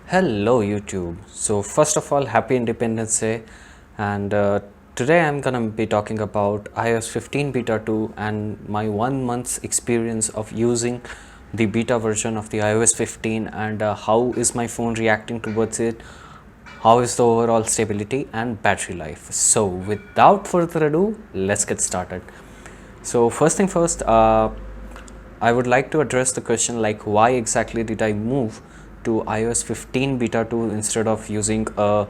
Hello YouTube. So first of all, happy Independence Day, and today I'm gonna be talking about iOS 15 beta 2 and my 1 month's experience of using the beta version of the iOS 15 and how is my phone reacting towards it, how is the overall stability and battery life. So without further ado, let's get started. So first thing first, I would like to address the question like why exactly did I move to iOS 15 beta 2 instead of using a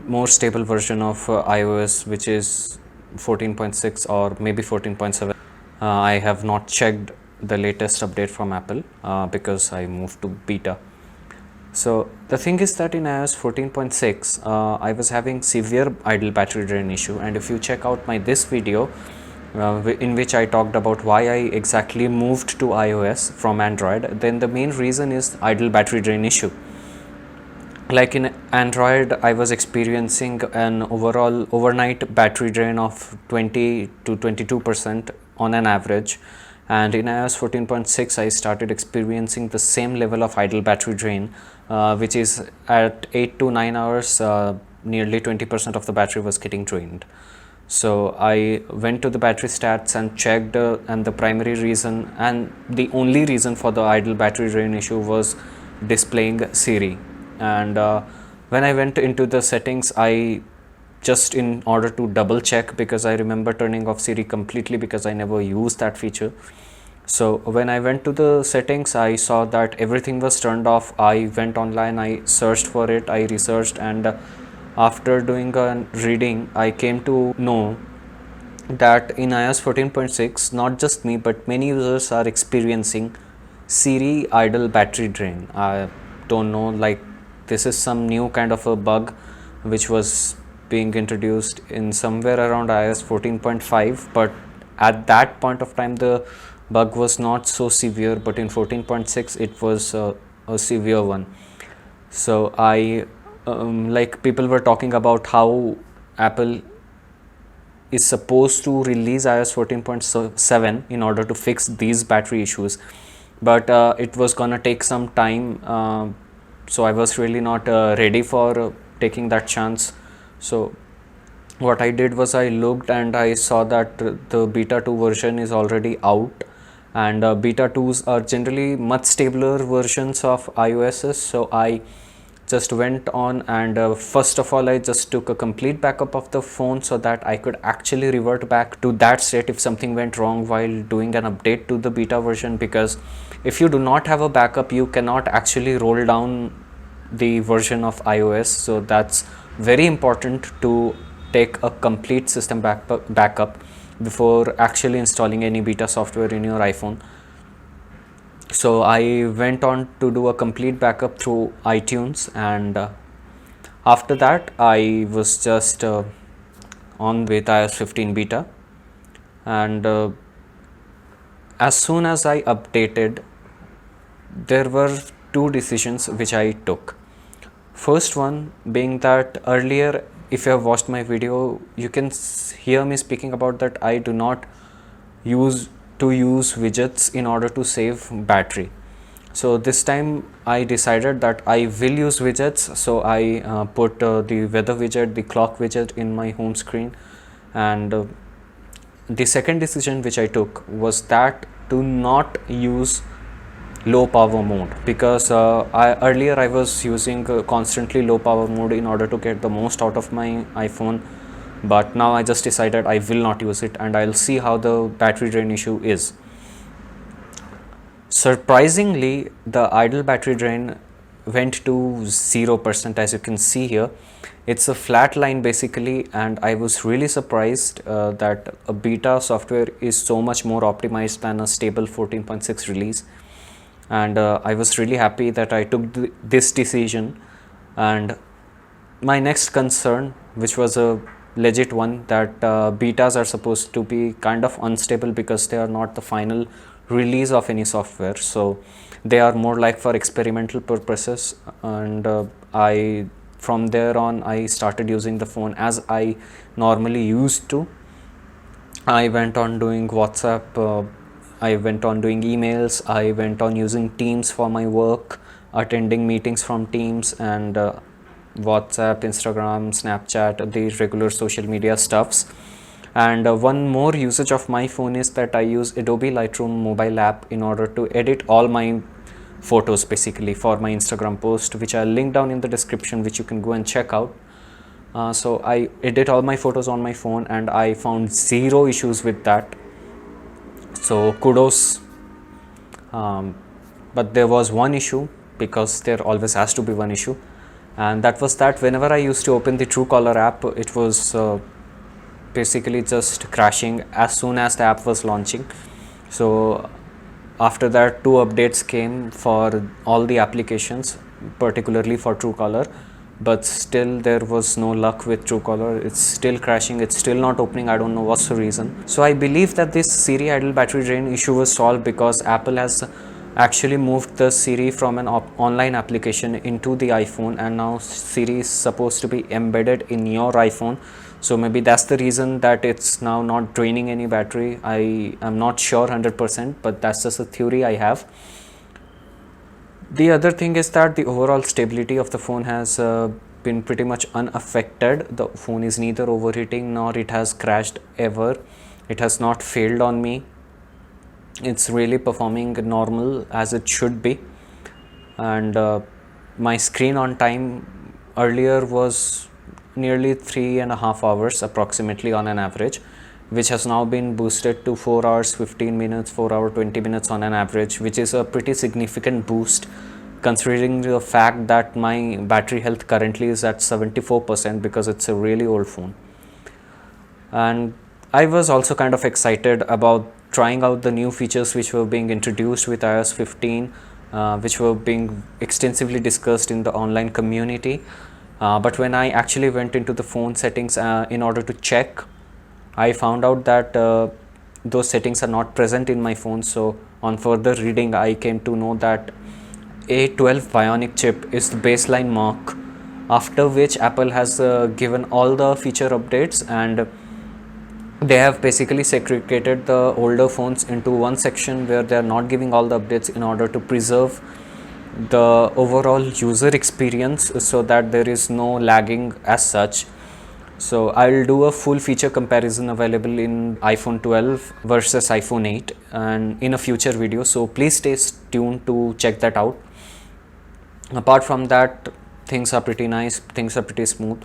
more stable version of iOS, which is 14.6 or maybe 14.7. I have not checked the latest update from Apple because I moved to beta. So the thing is that in iOS 14.6 I was having severe idle battery drain issue, and if you check out my this video in which I talked about why I exactly moved to iOS from Android, then the main reason is idle battery drain issue. Like in Android, I was experiencing an overall overnight battery drain of 20 to 22% on an average, and in iOS 14.6 I started experiencing the same level of idle battery drain, which is at 8 to 9 hours, nearly 20% of the battery was getting drained. So I went to the battery stats and checked, and the primary reason and the only reason for the idle battery drain issue was displaying Siri. And when I went into the settings, I just in order to double check, because I remember turning off Siri completely because I never used that feature. So when I went to the settings, I saw that everything was turned off. I went online, I searched for it, I researched, and after doing a reading, I came to know that in iOS 14.6, not just me but many users are experiencing Siri idle battery drain. I don't know, like this is some new kind of a bug which was being introduced in somewhere around iOS 14.5, but at that point of time the bug was not so severe, but in 14.6 it was a severe one. So I like people were talking about how Apple is supposed to release iOS 14.7 in order to fix these battery issues, but it was gonna take some time, so I was really not ready for taking that chance. So what I did was I looked and I saw that the beta 2 version is already out, and beta 2s are generally much stabler versions of iOS. So I just went on and first of all I just took a complete backup of the phone so that I could actually revert back to that state if something went wrong while doing an update to the beta version, because if you do not have a backup you cannot actually roll down the version of iOS. So that's very important to take a complete system backup before actually installing any beta software in your iPhone. So I went on to do a complete backup through iTunes, and after that I was just on with iOS 15 beta, and as soon as I updated, there were two decisions which I took. First one being that earlier, if you have watched my video, you can hear me speaking about that I do not use widgets in order to save battery. So this time I decided that I will use widgets. So I put the weather widget, the clock widget in my home screen, and the second decision which I took was that to not use low power mode, because earlier I was using constantly low power mode in order to get the most out of my iPhone, but now I just decided I will not use it and I'll see how the battery drain issue is. Surprisingly, the idle battery drain went to 0%, as you can see here. It's a flat line basically, and I was really surprised that a beta software is so much more optimized than a stable 14.6 release, and I was really happy that I took this decision. And my next concern, which was a legit one, that betas are supposed to be kind of unstable because they are not the final release of any software, so they are more like for experimental purposes. And I from there on I started using the phone as I normally used to. I went on doing WhatsApp, I went on doing emails, I went on using Teams for my work, attending meetings from Teams and WhatsApp, Instagram, Snapchat, the regular social media stuffs. And one more usage of my phone is that I use Adobe Lightroom mobile app in order to edit all my photos, basically for my Instagram post, which I'll link down in the description, which you can go and check out. So I edit all my photos on my phone and I found zero issues with that, so kudos. But there was one issue, because there always has to be one issue, and that was that whenever I used to open the Truecaller app, it was basically just crashing as soon as the app was launching. So after that, 2 updates came for all the applications, particularly for Truecaller, but still there was no luck with Truecaller. It's still crashing, it's still not opening. I don't know what's the reason. So I believe that this Siri idle battery drain issue was solved because Apple has actually moved the Siri from an online application into the iPhone, and now Siri is supposed to be embedded in your iPhone. So maybe that's the reason that it's now not draining any battery. I am not sure 100%, but that's just a theory I have. The other thing is that the overall stability of the phone has been pretty much unaffected. The phone is neither overheating nor it has crashed ever. It has not failed on me. It's really performing normal as it should be. And my screen on time earlier was nearly 3.5 hours approximately on an average, which has now been boosted to 4 hours 15 minutes, 4 hours 20 minutes on an average, which is a pretty significant boost considering the fact that my battery health currently is at 74% because it's a really old phone. And I was also kind of excited about trying out the new features which were being introduced with iOS 15, which were being extensively discussed in the online community. But when I actually went into the phone settings in order to check, I found out that those settings are not present in my phone. So on further reading, I came to know that A12 Bionic chip is the baseline mark, after which Apple has given all the feature updates, and they have basically segregated the older phones into one section where they are not giving all the updates in order to preserve the overall user experience, so that there is no lagging as such. So I'll do a full feature comparison available in iPhone 12 versus iPhone 8 and in a future video, so please stay tuned to check that out. Apart from that, things are pretty nice, things are pretty smooth.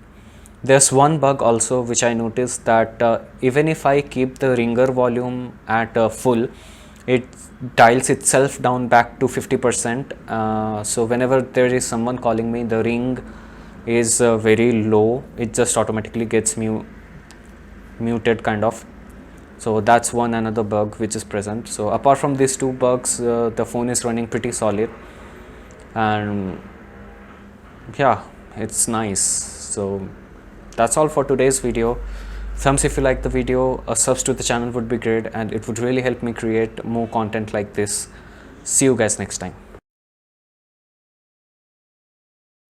There's one bug also which I noticed, that even if I keep the ringer volume at full, it dials itself down back to 50%. So whenever there is someone calling me, the ring is very low, it just automatically gets muted kind of. So that's another bug which is present. So apart from these 2 bugs, the phone is running pretty solid, and yeah, it's nice. So that's all for today's video. Thumbs if you like the video, a subs to the channel would be great, and it would really help me create more content like this. See you guys next time.